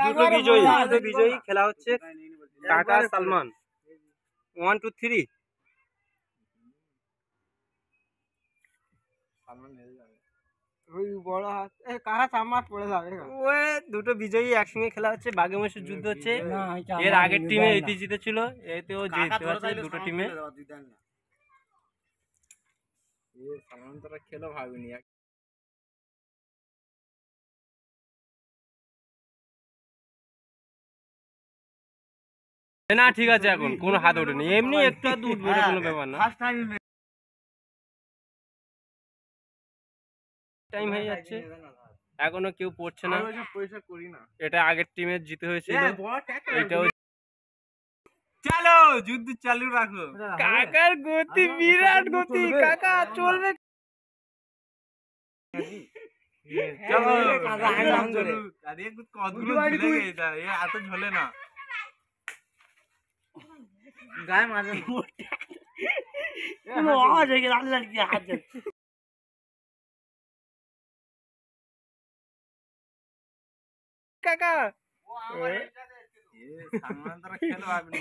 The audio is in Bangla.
দুটো বিজয়ী খেলা হচ্ছে কাকা সালমান 1 2 3 দুটো বিজয়ী একসঙ্গে খেলা হচ্ছে, বাঘে মহিষের যুদ্ধ হচ্ছে। এর আগের টিমে ইতি জিতেছিল, এতেও জিততে পারছে দুটো টিমে। খেলো ভাবিনি না, ঠিক আছে, এখন কোনো হাত ওঠেনি, এমনি একটু উঠবে, কোনো ব্যাপার না। টাইম হয়ে যাচ্ছে, এখনো কেউ পড়ছে না। এটা আগের টিমের জিতে হয়েছিল, এটাও। চলো যুদ্ধ চালু রাখো। কাকার গতি বিরাট গতি, কাকা চলবে। চলো এত ঝোলে না গায়ে মাঝে কাকা খেলো আপনি।